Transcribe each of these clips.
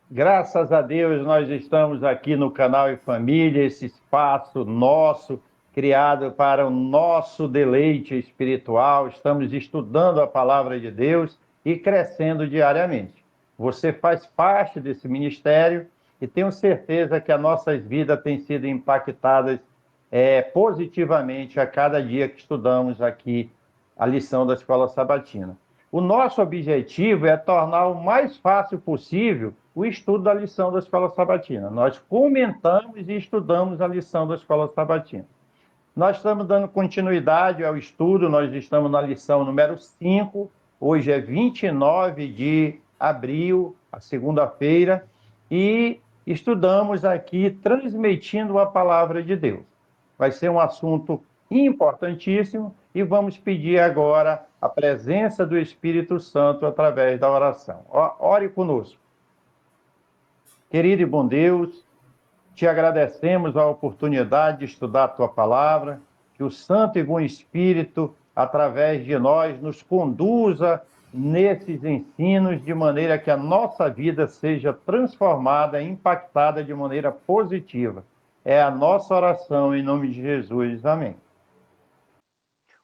Graças a Deus, nós estamos aqui no canal e Família, esse espaço nosso, criado para o nosso deleite espiritual. Estamos estudando a palavra de Deus e crescendo diariamente. Você faz parte desse ministério e tenho certeza que as nossas vidas têm sido impactadas positivamente a cada dia que estudamos aqui a lição da Escola Sabatina. O nosso objetivo é tornar o mais fácil possível o estudo da lição da Escola Sabatina. Nós comentamos e estudamos a lição da Escola Sabatina. Nós estamos dando continuidade ao estudo, nós estamos na lição número 5, hoje é 29 de abril, a segunda-feira, e estudamos aqui transmitindo a palavra de Deus. Vai ser um assunto importantíssimo e vamos pedir agora a presença do Espírito Santo através da oração. Ore conosco. Querido e bom Deus, te agradecemos a oportunidade de estudar a tua palavra, que o Santo e bom Espírito, através de nós, nos conduza nesses ensinos de maneira que a nossa vida seja transformada, impactada de maneira positiva. É a nossa oração em nome de Jesus. Amém.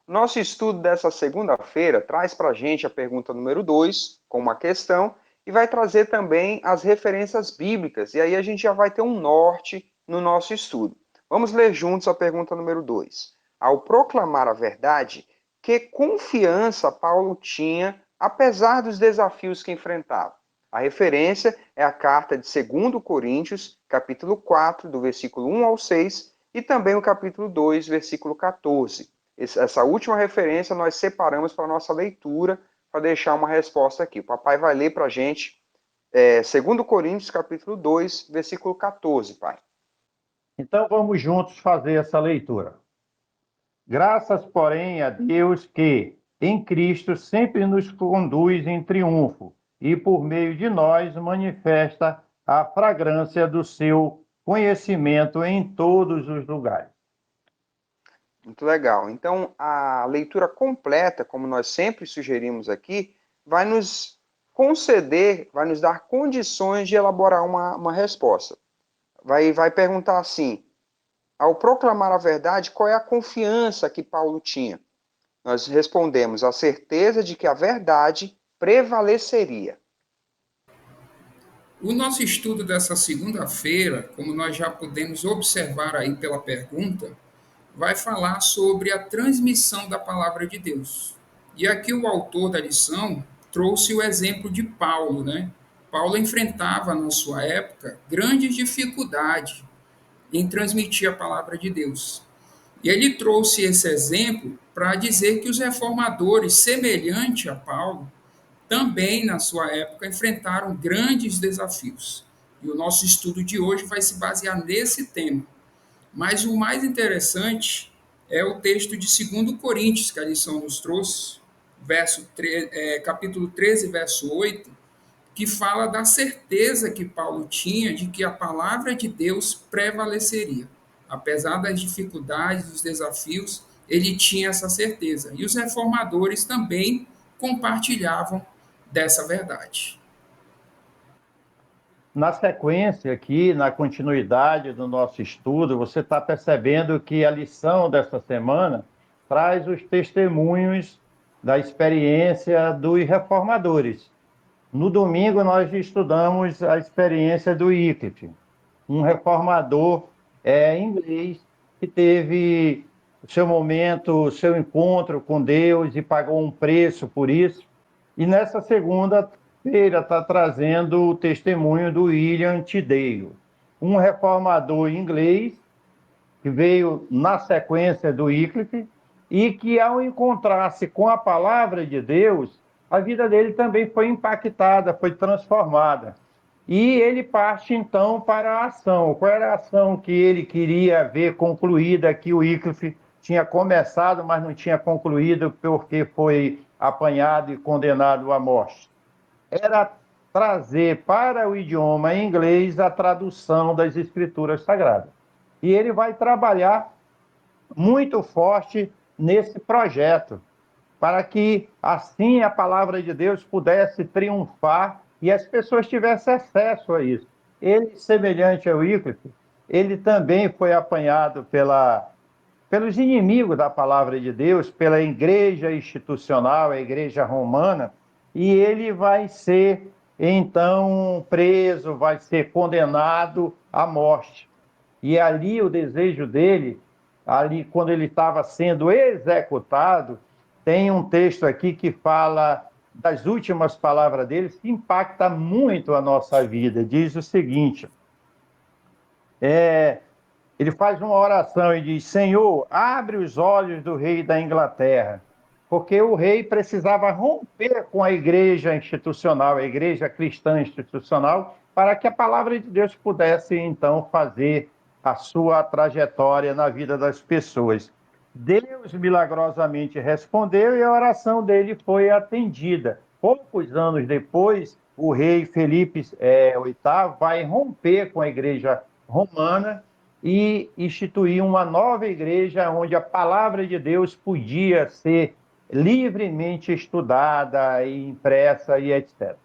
Nosso estudo dessa segunda-feira traz para a gente a pergunta número 2, com uma questão, e vai trazer também as referências bíblicas, e aí a gente já vai ter um norte no nosso estudo. Vamos ler juntos a pergunta número 2. Ao proclamar a verdade, que confiança Paulo tinha, apesar dos desafios que enfrentava? A referência é a carta de 2 Coríntios, capítulo 4, do versículo 1 ao 6, e também o capítulo 2, versículo 14. Essa última referência nós separamos para a nossa leitura, para deixar uma resposta aqui. O papai vai ler para a gente 2 Coríntios, capítulo 2, versículo 14, pai. Então vamos juntos fazer essa leitura. Graças, porém, a Deus que, em Cristo, sempre nos conduz em triunfo e, por meio de nós, manifesta a fragrância do seu conhecimento em todos os lugares. Muito legal. Então, a leitura completa, como nós sempre sugerimos aqui, vai nos conceder, vai nos dar condições de elaborar uma resposta. Vai perguntar assim: ao proclamar a verdade, qual é a confiança que Paulo tinha? Nós respondemos a certeza de que a verdade prevaleceria. O nosso estudo dessa segunda-feira, como nós já podemos observar aí pela pergunta, vai falar sobre a transmissão da palavra de Deus. E aqui o autor da lição trouxe o exemplo de Paulo, né? Paulo enfrentava na sua época grandes dificuldades em transmitir a palavra de Deus. E ele trouxe esse exemplo para dizer que os reformadores, semelhante a Paulo, também na sua época enfrentaram grandes desafios. E o nosso estudo de hoje vai se basear nesse tema. Mas o mais interessante é o texto de 2 Coríntios que a lição nos trouxe, capítulo 13, verso 8, que fala da certeza que Paulo tinha de que a palavra de Deus prevaleceria. Apesar das dificuldades, dos desafios, ele tinha essa certeza. E os reformadores também compartilhavam dessa verdade. Na sequência aqui, na continuidade do nosso estudo, você está percebendo que a lição dessa semana traz os testemunhos da experiência dos reformadores. No domingo, nós estudamos a experiência do Wycliffe, um reformador inglês que teve o seu momento, o seu encontro com Deus e pagou um preço por isso. E nessa segunda-feira está trazendo o testemunho do William Tyndale, um reformador inglês que veio na sequência do Wycliffe e que, ao encontrar-se com a palavra de Deus, a vida dele também foi impactada, foi transformada. E ele parte, então, para a ação. Qual era a ação que ele queria ver concluída, que o Wycliffe tinha começado, mas não tinha concluído porque foi apanhado e condenado à morte? Era trazer para o idioma inglês a tradução das Escrituras Sagradas. E ele vai trabalhar muito forte nesse projeto, para que assim a palavra de Deus pudesse triunfar e as pessoas tivessem acesso a isso. Ele, semelhante ao Wycliffe, ele também foi apanhado pelos inimigos da palavra de Deus, pela igreja institucional, a igreja romana, e ele vai ser, então, preso, vai ser condenado à morte. E ali o desejo dele, ali quando ele estava sendo executado, tem um texto aqui que fala das últimas palavras dele, que impacta muito a nossa vida. Diz o seguinte: ele faz uma oração e diz: Senhor, abre os olhos do rei da Inglaterra, porque o rei precisava romper com a igreja institucional, a igreja cristã institucional, para que a palavra de Deus pudesse, então, fazer a sua trajetória na vida das pessoas. Deus milagrosamente respondeu e a oração dele foi atendida. Poucos anos depois, o rei Felipe VIII vai romper com a igreja romana e instituir uma nova igreja onde a palavra de Deus podia ser livremente estudada e impressa e etc.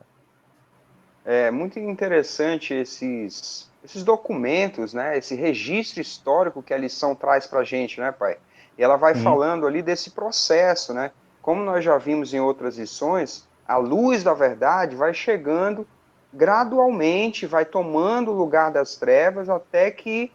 É muito interessante esses documentos, né? Esse registro histórico que a lição traz para a gente, né, pai? E ela vai Sim. falando ali desse processo, né? Como nós já vimos em outras lições, a luz da verdade vai chegando gradualmente, vai tomando o lugar das trevas até que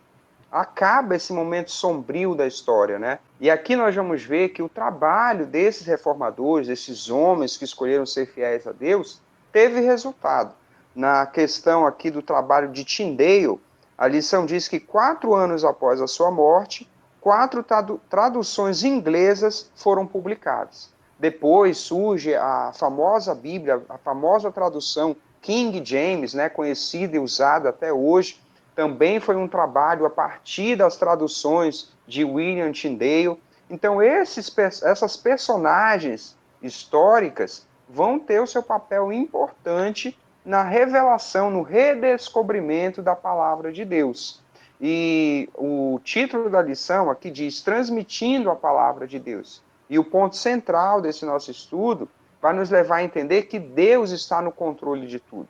acaba esse momento sombrio da história, né? E aqui nós vamos ver que o trabalho desses reformadores, esses homens que escolheram ser fiéis a Deus, teve resultado. Na questão aqui do trabalho de Tyndale, a lição diz que 4 anos após a sua morte, 4 traduções inglesas foram publicadas. Depois surge a famosa Bíblia, a famosa tradução King James, né, conhecida e usada até hoje. Também foi um trabalho a partir das traduções de William Tyndale. Então, essas personagens históricas vão ter o seu papel importante na revelação, no redescobrimento da palavra de Deus. E o título da lição aqui diz Transmitindo a Palavra de Deus. E o ponto central desse nosso estudo vai nos levar a entender que Deus está no controle de tudo.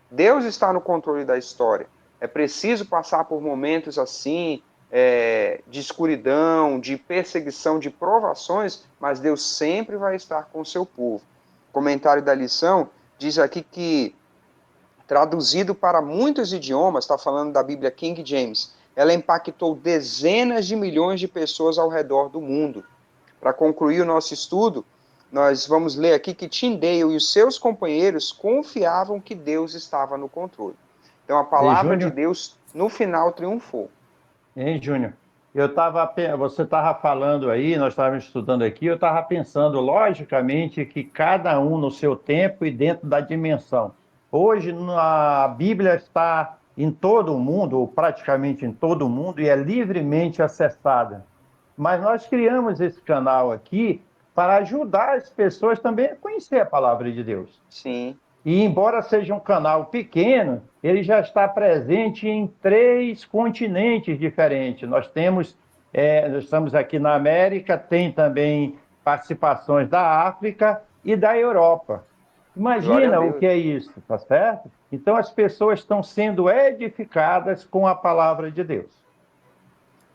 Deus está no controle da história. É preciso passar por momentos assim, de escuridão, de perseguição, de provações, mas Deus sempre vai estar com o seu povo. O comentário da lição diz aqui que, traduzido para muitos idiomas, está falando da Bíblia King James, ela impactou dezenas de milhões de pessoas ao redor do mundo. Para concluir o nosso estudo, nós vamos ler aqui que Tyndale e os seus companheiros confiavam que Deus estava no controle. Então, a palavra de Júnior, Deus, no final, triunfou. Júnior, você estava falando aí, nós estávamos estudando aqui, eu estava pensando, logicamente, que cada um no seu tempo e dentro da dimensão. Hoje, a Bíblia está em todo o mundo, ou praticamente em todo o mundo, e é livremente acessada. Mas nós criamos esse canal aqui para ajudar as pessoas também a conhecer a palavra de Deus. Sim. E embora seja um canal pequeno, ele já está presente em 3 continentes diferentes. Nós estamos aqui na América, tem também participações da África e da Europa. Glória a Imagina o que Deus. é isso, tá certo? Então as pessoas estão sendo edificadas com a palavra de Deus.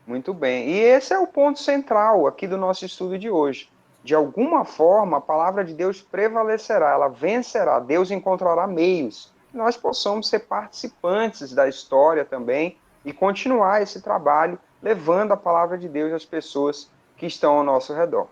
Muito bem. E esse é o ponto central aqui do nosso estudo de hoje. De alguma forma, a palavra de Deus prevalecerá, ela vencerá. Deus encontrará meios que nós possamos ser participantes da história também e continuar esse trabalho levando a palavra de Deus às pessoas que estão ao nosso redor.